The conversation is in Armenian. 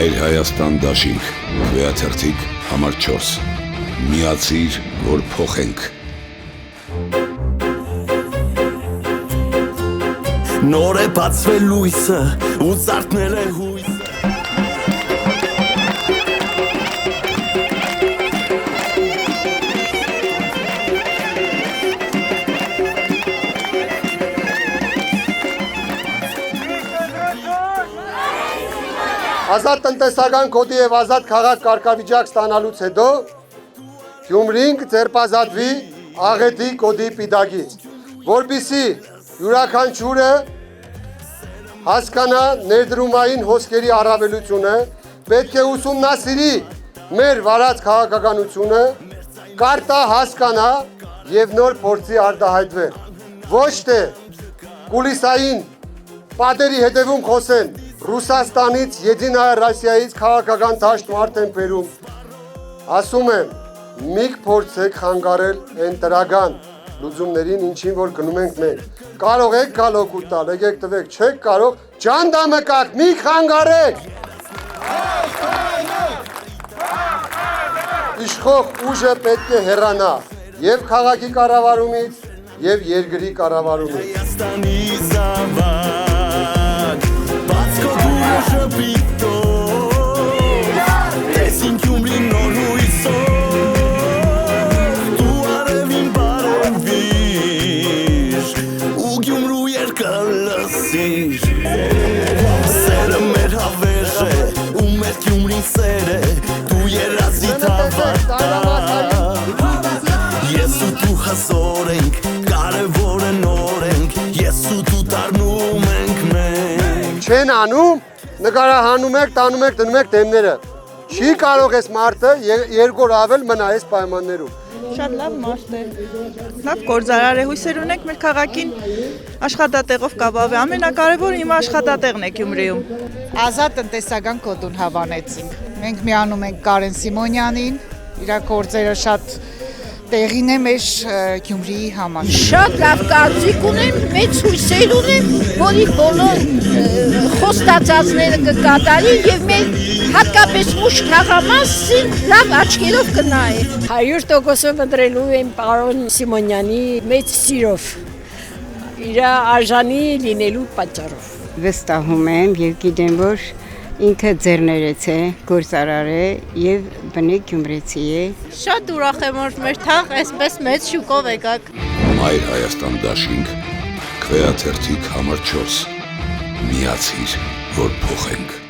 Մայր Հայաստան դաշինք, Քվեաթերթիկ համար 4, միացիր, որ փոխենք։ Նոր է բացվել լույսը, ու զարթնել է հույսը։ Ազատ տնտեսական կոդի և ազատ քաղաք կարգավիճակ ստանալուց հետո Գյումրին ձերբազատվի աղետի կոդի պիտակից, որպեսզի յուրաքանչյուրը հասկանա ներդրումային հոսքերի առավելությունը, պետք է ուսումնասիրի մեր վարած քաղաքականությունը, կարտա հասկանա և նոր փորձի արտահայտվել, ոչ թե կուլիսային պատերի հետևում խոսեն Ռուսաստանից, Եդինայ Ռոսիայից քաղաքական դաշտ մարդ են բերում, ասում եմ, միք փորձեք խանգարել են տրական լուծումներին, ինչին որ գնում ենք մենք, կարող եք գալոկուտ տալ, եկեք տվեք, չեք կարող, ջանդամը կակ, միք խանգարեք, իշխող ուժը պետք է հեռանա և քաղաքի կառավարումից, և երկրի կառավարումից։ Տեսին Գյումրին նոր հույսով, դու արևին բարևիր, ու Գյումրու երկը լսիր, սերը մեր հավեր է, ու մեր Գյումրին սեր է, դու երազի թավատա, ես ու դու հզոր ենք, կարևոր է նոր ենք, ես ու դու դառնում ենք մենք։ Չեն անում, նկարահանում եք, տանում եք, դնում եք դեմները։ Չի կարող ես մարդը երկու օր ավել մնա այս պայմաններում։ Շատ լավ մարդ է, լավ գործարար է, հույսեր ունենք մեր քաղաքին աշխատատեղով կապավ է, ամենակարևորը իմ աշխատատեղն է Գյումրիում։ Ազատ տնտեսական կոդուն հավանեցինք, մենք միանում ենք Կարեն Սիմոնյանին, իր գործերը շատ տեղին է մեր Գյումրիի համար։ Շատ լավ կարծիք ունեմ, մեծ հույսեր ունեմ, որի բոլոր խոստացածները կկատարի և մեր հատկապես ուշ թաղամասին լավ աչքերով կնայի։ 100% ընտրելու եմ պարոն Սիմոնյանի մեծ սիրով, իր արժանի լինելու պատճառով։ Վստահում եմ և գիտեմ, որ ինքը ձեռներեց է, գործարար է և բնիկ գյումրեցի է։ Շատ ուրախ եմ, որ մեր թաղ այսպես մեծ շուկով եկաք։ Մայր Հայաստան դաշինք, Քվեաթերթիկ համար 4, միացիր, որ փոխենք։